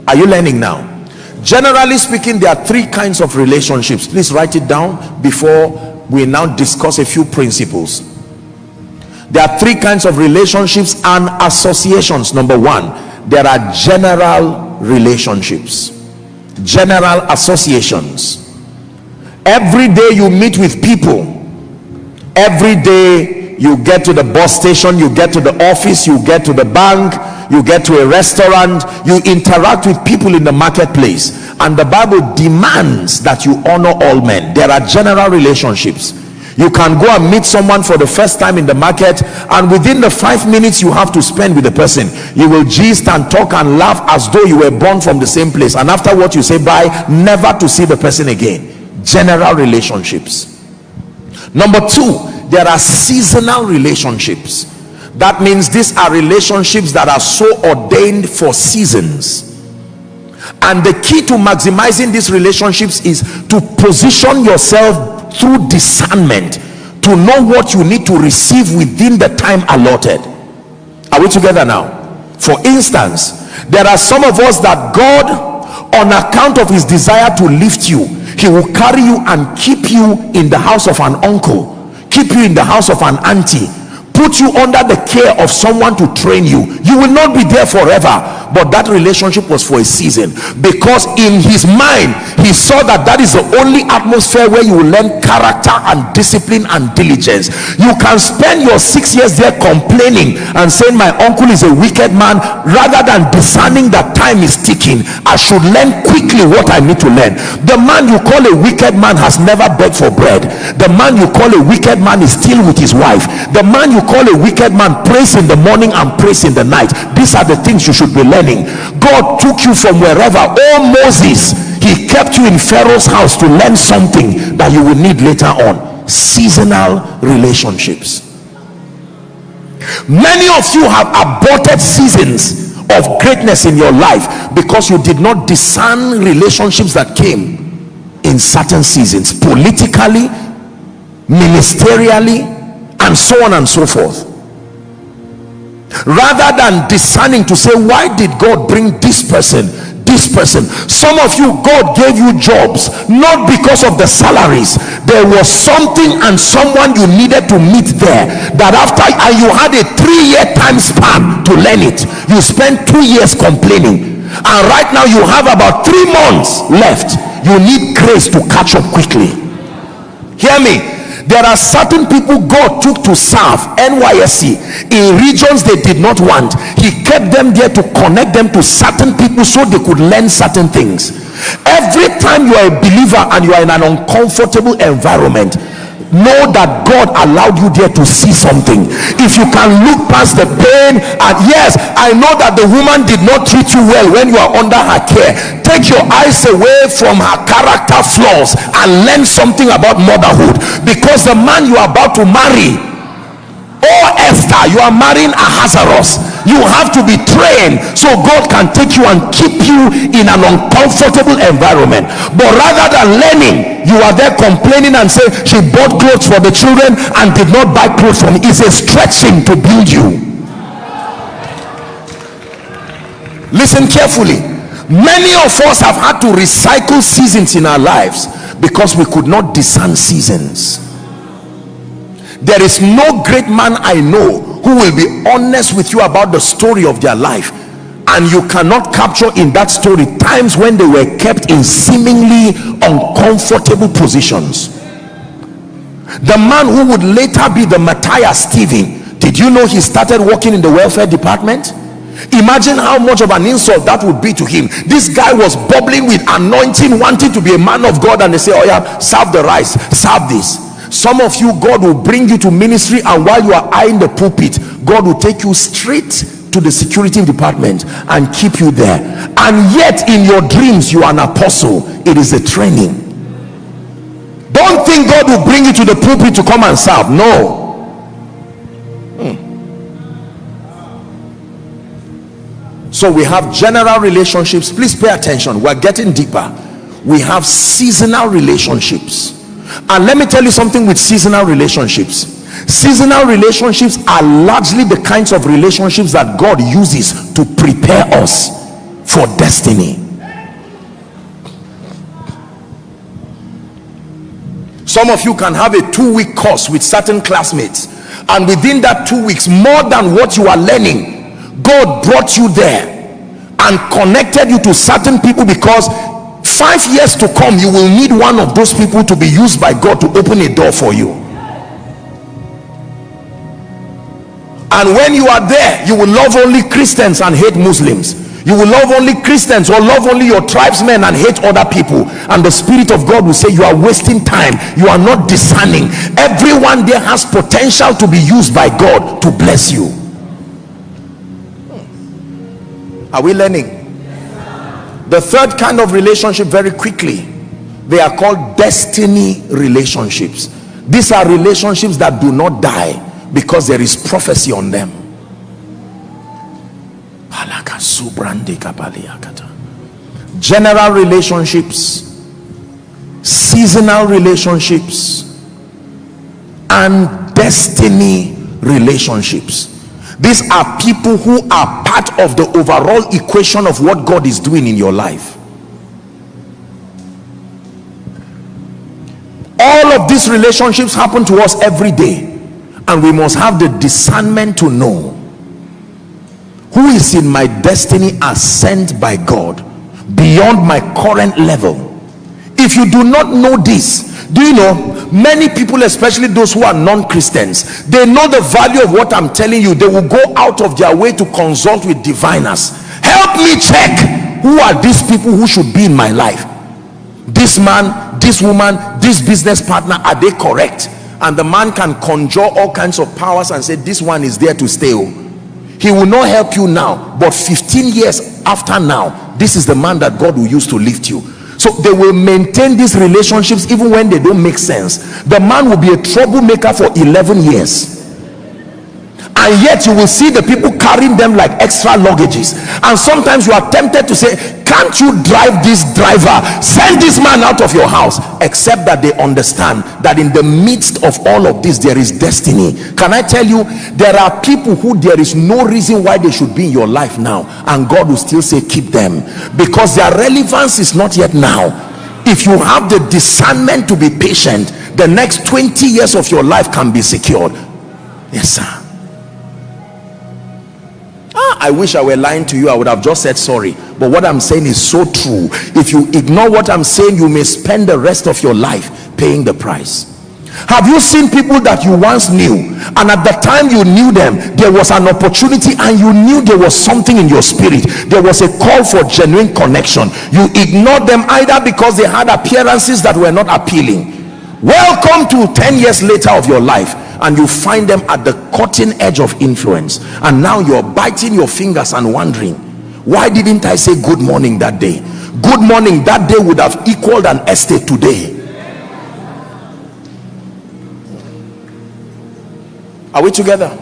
Are you learning now? Generally speaking, there are three kinds of relationships. Please write it down before we now discuss a few principles. There are three kinds of relationships and associations. Number one, there are general relationships, general associations. Every day you meet with people, every day you get to the bus station, you get to the office, you get to the bank, you get to a restaurant, you interact with people in the marketplace, and the Bible demands that you honor all men. There are general relationships. You can go and meet someone for the first time in the market, and within the 5 minutes you have to spend with the person, you will gist and talk and laugh as though you were born from the same place, and after what you say bye, never to see the person again. General relationships. Number two, there are seasonal relationships. That means these are relationships that are so ordained for seasons, and the key to maximizing these relationships is to position yourself through discernment to know what you need to receive within the time allotted. Are we together now? For instance, there are some of us that God, on account of his desire to lift you, he will carry you and keep you in the house of an uncle, keep you in the house of an auntie, put you under the care of someone to train you. You will not be there forever, but that relationship was for a season, because in his mind he saw that that is the only atmosphere where you will learn character and discipline and diligence. You can spend your 6 years there complaining and saying my uncle is a wicked man, rather than discerning that time is ticking. I should learn quickly what I need to learn. The man you call a wicked man has never begged for bread. The man you call a wicked man is still with his wife. The man you call a wicked man prays in the morning and prays in the night. These are the things you should be learning. God took you from wherever. Oh Moses, he kept you in Pharaoh's house to learn something that you will need later on. Seasonal relationships. Many of you have aborted seasons of greatness in your life because you did not discern relationships that came in certain seasons, politically, ministerially, and so on and so forth. Rather than discerning to say, why did God bring this person? Some of you, God gave you jobs not because of the salaries. There was something and someone you needed to meet there, that after you had a 3-year time span to learn it, you spent 2 years complaining, and right now you have about 3 months left. You need grace to catch up quickly. Hear me. There are certain people God took to serve NYSC in regions they did not want. He kept them there to connect them to certain people so they could learn certain things. Every time you are a believer and you are in an uncomfortable environment, know that God allowed you there to see something. If you can look past the pain, and yes, I know that the woman did not treat you well when you are under her care. Take your eyes away from her character flaws and learn something about motherhood, because the man you are about to marry, oh Esther, you are marrying Ahasuerus. You have to be trained so God can take you and keep you in an uncomfortable environment. But rather than learning, you are there complaining and say she bought clothes for the children and did not buy clothes for me. It's a stretching to build you. Listen carefully. Many of us have had to recycle seasons in our lives because we could not discern seasons. There is no great man I know who will be honest with you about the story of their life, and you cannot capture in that story times when they were kept in seemingly uncomfortable positions. The man who would later be the Matthias Stephen, did you know he started working in the welfare department? Imagine how much of an insult that would be to him. This guy was bubbling with anointing, wanting to be a man of God, and they say, oh yeah, serve the rice, serve this. Some of you, God will bring you to ministry, and while you are eyeing the pulpit, God will take you straight to the security department and keep you there. And yet in your dreams you are an apostle. It is a training. Don't think God will bring you to the pulpit to come and serve. No. So we have general relationships. Please pay attention. We're getting deeper. We have seasonal relationships. And let me tell you something with seasonal relationships. Seasonal relationships are largely the kinds of relationships that God uses to prepare us for destiny. Some of you can have a 2-week course with certain classmates, and within that 2 weeks, more than what you are learning, God brought you there and connected you to certain people, because 5 years to come you will need one of those people to be used by God to open a door for you. And when you are there, you will love only Christians and hate Muslims. You will love only Christians or love only your tribesmen and hate other people. And the Spirit of God will say, you are wasting time. You are not discerning. Everyone there has potential to be used by God to bless you. Are we learning? The third kind of relationship, very quickly, they are called destiny relationships. These are relationships that do not die because there is prophecy on them. General relationships, seasonal relationships, and destiny relationships. These are people who are part of the overall equation of what God is doing in your life. All of these relationships happen to us every day, and we must have the discernment to know who is in my destiny as sent by God beyond my current level. If you do not know this, do you know, many people, especially those who are non-Christians, they know the value of what I'm telling you. They will go out of their way to consult with diviners. Help me check, who are these people who should be in my life? This man, this woman, this business partner, are they correct? And the man can conjure all kinds of powers and say, this one is there to stay. He will not help you now, but 15 years after now, this is the man that God will use to lift you. So they will maintain these relationships even when they don't make sense. The man will be a troublemaker for 11 years. And yet you will see the people carrying them like extra luggages. And sometimes you are tempted to say, can't you drive this driver? Send this man out of your house. Except that they understand that in the midst of all of this, there is destiny. Can I tell you, there are people who there is no reason why they should be in your life now, and God will still say keep them, because their relevance is not yet now. If you have the discernment to be patient, the next 20 years of your life can be secured. Yes, sir. I wish I were lying to you. I would have just said sorry, but what I'm saying is so true. If you ignore what I'm saying, you may spend the rest of your life paying the price. Have you seen people that you once knew, and at the time you knew them, there was an opportunity and you knew there was something in your spirit, there was a call for genuine connection? You ignored them either because they had appearances that were not appealing. Welcome to 10 years later of your life, and you find them at the cutting edge of influence, and now you're biting your fingers and wondering, why didn't I say good morning that day? Good morning that day would have equaled an estate today. Are we together?